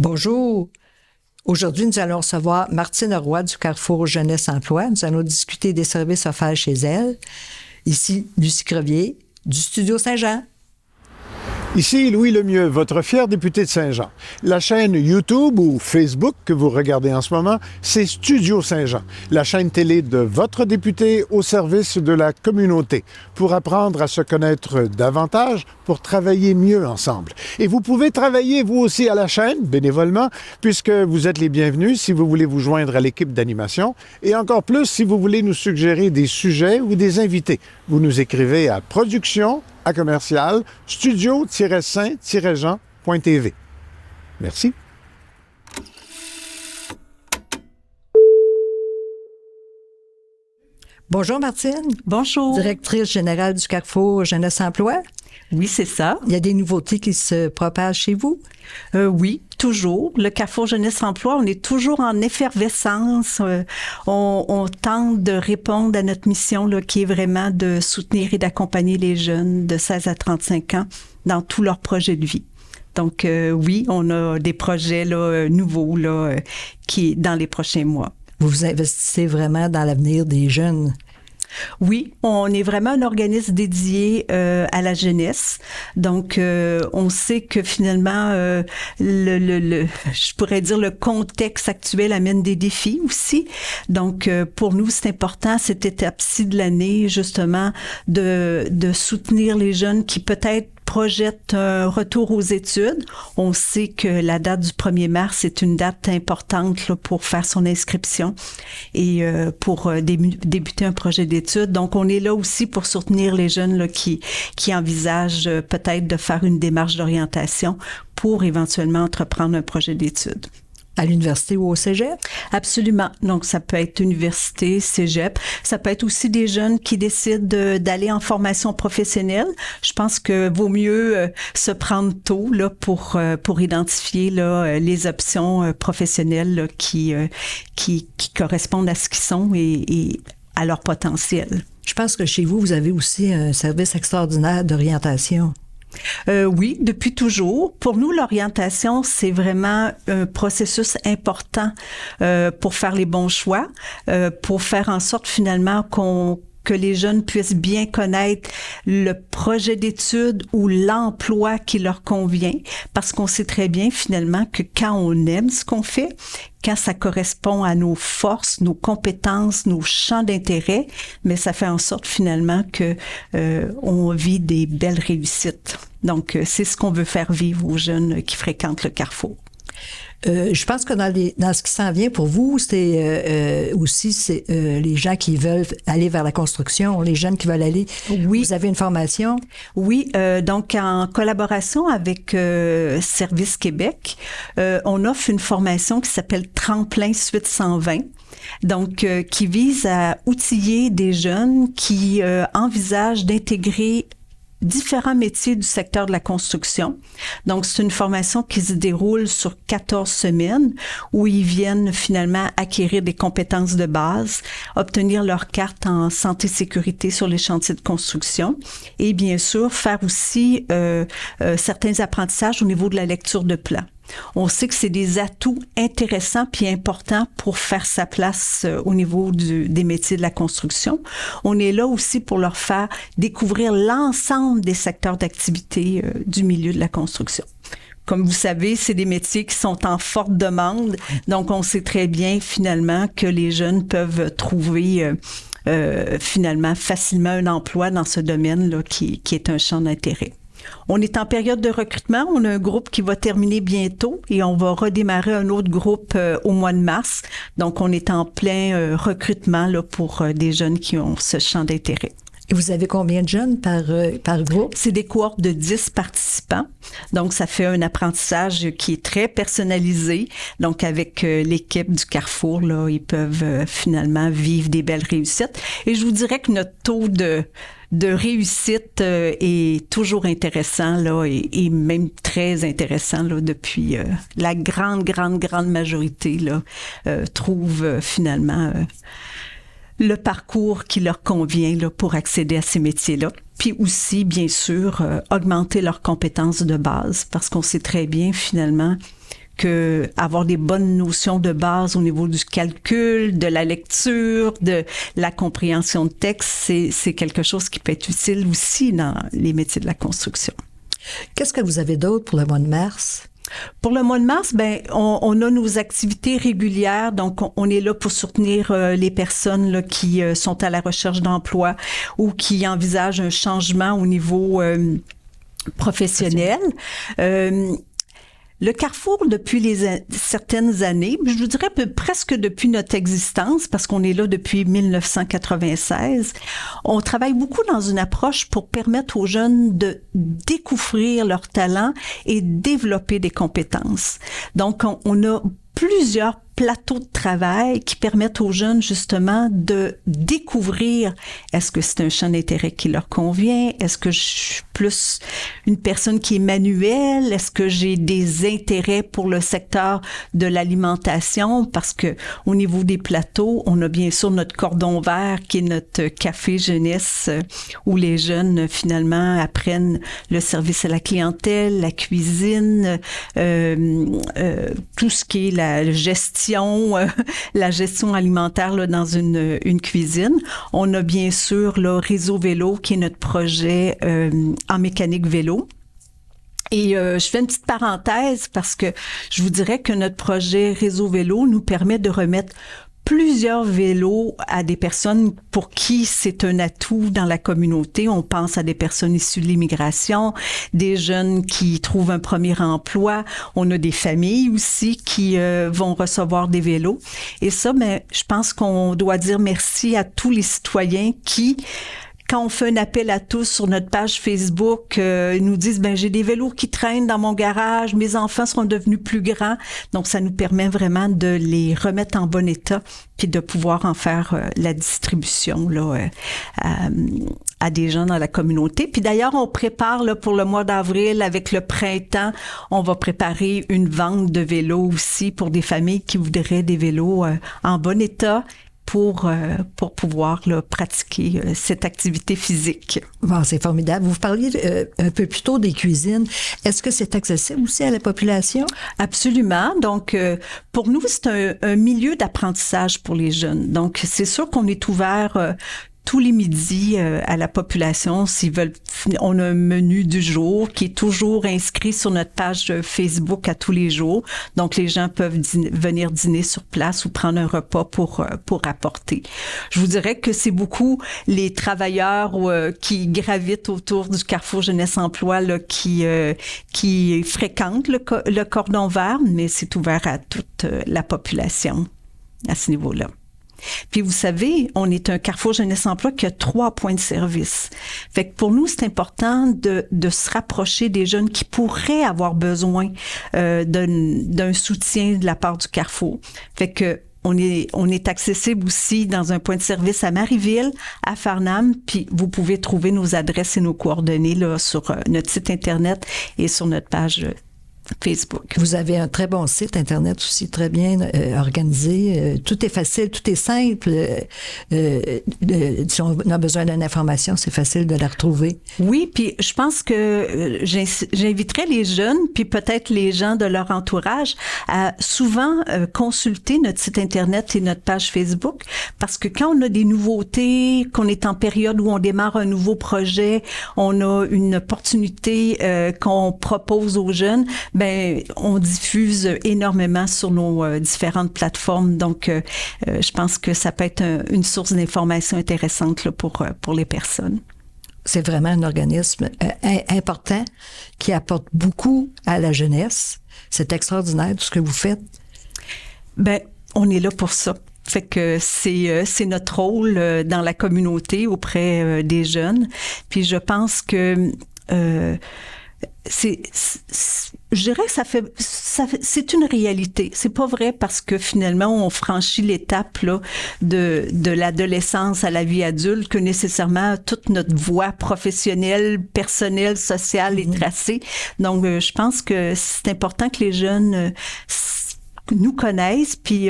Bonjour. Aujourd'hui, nous allons recevoir Martine Roy du Carrefour Jeunesse Emploi. Nous allons discuter des services offerts chez elle. Ici, Lucie Crevier, du Studio Saint-Jean. Ici Louis Lemieux, votre fier député de Saint-Jean. La chaîne YouTube ou Facebook que vous regardez en ce moment, c'est Studio Saint-Jean, la chaîne télé de votre député au service de la communauté, pour apprendre à se connaître davantage, pour travailler mieux ensemble. Et vous pouvez travailler vous aussi à la chaîne, bénévolement, puisque vous êtes les bienvenus si vous voulez vous joindre à l'équipe d'animation, et encore plus si vous voulez nous suggérer des sujets ou des invités. Vous nous écrivez à studio-saint-jean.tv. Merci. Bonjour Martine. Bonjour. Directrice générale du Carrefour Jeunesse Emploi. Oui, c'est ça. Il y a des nouveautés qui se propagent chez vous? Oui, toujours. Le Carrefour Jeunesse Emploi, on est toujours en effervescence. On tente de répondre à notre mission là, qui est vraiment de soutenir et d'accompagner les jeunes de 16 à 35 ans dans tous leurs projets de vie. Donc oui, on a des projets là, nouveaux là, qui dans les prochains mois. Vous vous investissez vraiment dans l'avenir des jeunes? Oui, on est vraiment un organisme dédié à la jeunesse. Donc, on sait que finalement, je pourrais dire le contexte actuel amène des défis aussi. Donc, pour nous, c'est important cette étape-ci de l'année, justement, de soutenir les jeunes qui peut-être projette un retour aux études. On sait que la date du 1er mars est une date importante là, pour faire son inscription et pour débuter un projet d'études. Donc, on est là aussi pour soutenir les jeunes là, qui envisagent peut-être de faire une démarche d'orientation pour éventuellement entreprendre un projet d'études. À l'université ou au cégep? Absolument. Donc, ça peut être université, cégep. Ça peut être aussi des jeunes qui décident d'aller en formation professionnelle. Je pense que vaut mieux se prendre tôt là, pour identifier là, les options professionnelles là, qui correspondent à ce qu'ils sont et à leur potentiel. Je pense que chez vous, vous avez aussi un service extraordinaire d'orientation. Oui, depuis toujours. Pour nous, l'orientation, c'est vraiment un processus important pour faire les bons choix, pour faire en sorte finalement que les jeunes puissent bien connaître le projet d'études ou l'emploi qui leur convient, parce qu'on sait très bien finalement que quand on aime ce qu'on fait, quand ça correspond à nos forces, nos compétences, nos champs d'intérêt, mais ça fait en sorte finalement que on vit des belles réussites. Donc, c'est ce qu'on veut faire vivre aux jeunes qui fréquentent le Carrefour. Je pense que dans ce qui s'en vient pour vous, c'est aussi les gens qui veulent aller vers la construction, les jeunes qui veulent aller. Oui. Vous avez une formation? Oui, donc en collaboration avec Service Québec, on offre une formation qui s'appelle Tremplin Suite 120. Donc, qui vise à outiller des jeunes qui envisagent d'intégrer différents métiers du secteur de la construction. Donc, c'est une formation qui se déroule sur 14 semaines où ils viennent finalement acquérir des compétences de base, obtenir leur carte en santé et sécurité sur les chantiers de construction et bien sûr faire aussi certains apprentissages au niveau de la lecture de plans. On sait que c'est des atouts intéressants puis importants pour faire sa place au niveau des métiers de la construction. On est là aussi pour leur faire découvrir l'ensemble des secteurs d'activité du milieu de la construction. Comme vous savez, c'est des métiers qui sont en forte demande. Donc, on sait très bien finalement que les jeunes peuvent trouver finalement facilement un emploi dans ce domaine-là qui est un champ d'intérêt. On est en période de recrutement. On a un groupe qui va terminer bientôt et on va redémarrer un autre groupe au mois de mars. Donc, on est en plein recrutement là, pour des jeunes qui ont ce champ d'intérêt. Et vous avez combien de jeunes par groupe? C'est des cohortes de 10 participants. Donc, ça fait un apprentissage qui est très personnalisé. Donc, avec l'équipe du Carrefour, là, ils peuvent finalement vivre des belles réussites. Et je vous dirais que notre taux de réussite est toujours intéressant là et même très intéressant là depuis la grande majorité là trouve finalement le parcours qui leur convient là, pour accéder à ces métiers-là. Puis aussi, bien sûr, augmenter leurs compétences de base, parce qu'on sait très bien, finalement, que avoir des bonnes notions de base au niveau du calcul, de la lecture, de la compréhension de texte, c'est quelque chose qui peut être utile aussi dans les métiers de la construction. Qu'est-ce que vous avez d'autre pour le mois de mars? Pour le mois de mars, on a nos activités régulières, donc on est là pour soutenir les personnes là, qui sont à la recherche d'emploi ou qui envisagent un changement au niveau professionnel. Le Carrefour, depuis certaines années, je vous dirais presque depuis notre existence, parce qu'on est là depuis 1996, on travaille beaucoup dans une approche pour permettre aux jeunes de découvrir leurs talents et développer des compétences. Donc, on a plusieurs plateaux de travail qui permettent aux jeunes justement de découvrir est-ce que c'est un champ d'intérêt qui leur convient, est-ce que je suis plus une personne qui est manuelle, est-ce que j'ai des intérêts pour le secteur de l'alimentation, parce que au niveau des plateaux, on a bien sûr notre cordon vert qui est notre café jeunesse où les jeunes finalement apprennent le service à la clientèle, la cuisine, tout ce qui est la gestion alimentaire là, dans une cuisine. On a bien sûr le Réseau Vélo qui est notre projet en mécanique vélo. Et je fais une petite parenthèse parce que je vous dirais que notre projet Réseau Vélo nous permet de remettre plusieurs vélos à des personnes pour qui c'est un atout dans la communauté. On pense à des personnes issues de l'immigration, des jeunes qui trouvent un premier emploi. On a des familles aussi qui vont recevoir des vélos. Et ça, je pense qu'on doit dire merci à tous les citoyens qui, quand on fait un appel à tous sur notre page Facebook, ils nous disent, j'ai des vélos qui traînent dans mon garage, mes enfants seront devenus plus grands. Donc, ça nous permet vraiment de les remettre en bon état puis de pouvoir en faire la distribution là, à des gens dans la communauté. Puis d'ailleurs, on prépare là, pour le mois d'avril, avec le printemps, on va préparer une vente de vélos aussi pour des familles qui voudraient des vélos en bon état pour pouvoir là, pratiquer cette activité physique. Bon, c'est formidable. Vous parliez un peu plus tôt des cuisines. Est-ce que c'est accessible aussi à la population? Absolument. Donc, pour nous, c'est un milieu d'apprentissage pour les jeunes. Donc, c'est sûr qu'on est ouvert tous les midis à la population s'ils veulent. On a un menu du jour qui est toujours inscrit sur notre page Facebook à tous les jours. Donc, les gens peuvent venir dîner sur place ou prendre un repas pour apporter. Je vous dirais que c'est beaucoup les travailleurs qui gravitent autour du Carrefour Jeunesse Emploi là, qui fréquentent le cordon vert, mais c'est ouvert à toute la population à ce niveau-là. Puis vous savez, on est un Carrefour Jeunesse Emploi qui a 3 points de service. Fait que pour nous, c'est important de se rapprocher des jeunes qui pourraient avoir besoin d'un soutien de la part du Carrefour. Fait que on est accessible aussi dans un point de service à Marieville, à Farnham, puis vous pouvez trouver nos adresses et nos coordonnées là sur notre site Internet et sur notre page Facebook. Vous avez un très bon site Internet aussi, très bien organisé. Tout est facile, tout est simple. Si on a besoin d'une information, c'est facile de la retrouver. Oui, puis je pense que j'inviterais les jeunes, puis peut-être les gens de leur entourage, à souvent consulter notre site Internet et notre page Facebook, parce que quand on a des nouveautés, qu'on est en période où on démarre un nouveau projet, on a une opportunité qu'on propose aux jeunes, on diffuse énormément sur nos différentes plateformes. Donc, je pense que ça peut être une source d'information intéressante là, pour les personnes. C'est vraiment un organisme important qui apporte beaucoup à la jeunesse. C'est extraordinaire tout ce que vous faites. On est là pour ça. Fait que c'est notre rôle dans la communauté auprès des jeunes. Puis je pense que je dirais que c'est une réalité. C'est pas vrai parce que finalement on franchit l'étape là de l'adolescence à la vie adulte que nécessairement toute notre voie professionnelle, personnelle, sociale est tracée. Donc je pense que c'est important que les jeunes nous connaissent, puis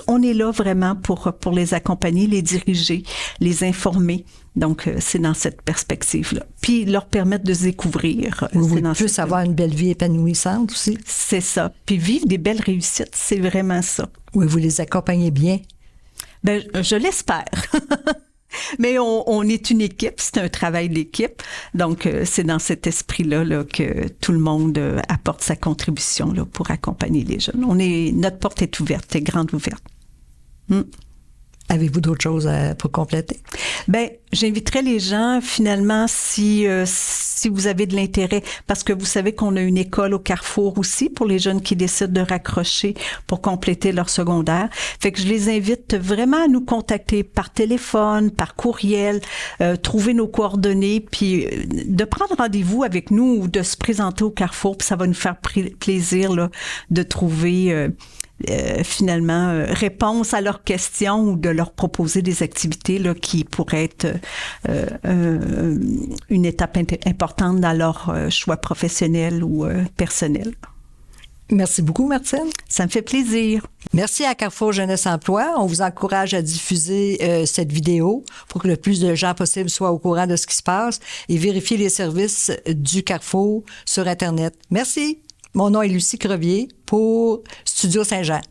on est là vraiment pour les accompagner, les diriger, les informer. Donc, c'est dans cette perspective-là. Puis, leur permettre de se découvrir. Oui, plus avoir une belle vie épanouissante aussi. C'est ça. Puis, vivre des belles réussites, c'est vraiment ça. Oui, vous les accompagnez bien. Ben, je l'espère. Mais on est une équipe, c'est un travail d'équipe. Donc, c'est dans cet esprit-là là, que tout le monde apporte sa contribution là, pour accompagner les jeunes. Notre porte est ouverte, est grande ouverte. Avez-vous d'autres choses pour compléter? Ben, j'inviterais les gens, finalement, si vous avez de l'intérêt, parce que vous savez qu'on a une école au Carrefour aussi pour les jeunes qui décident de raccrocher pour compléter leur secondaire. Fait que je les invite vraiment à nous contacter par téléphone, par courriel, trouver nos coordonnées, puis de prendre rendez-vous avec nous ou de se présenter au Carrefour, puis ça va nous faire plaisir là, de trouver finalement réponse à leurs questions ou de leur proposer des activités là, qui pourraient être une étape importante dans leur choix professionnel ou personnel. Merci beaucoup, Martine. Ça me fait plaisir. Merci à Carrefour Jeunesse Emploi. On vous encourage à diffuser cette vidéo pour que le plus de gens possible soient au courant de ce qui se passe et vérifier les services du Carrefour sur Internet. Merci. Mon nom est Lucie Crevier pour Studio Saint-Jean.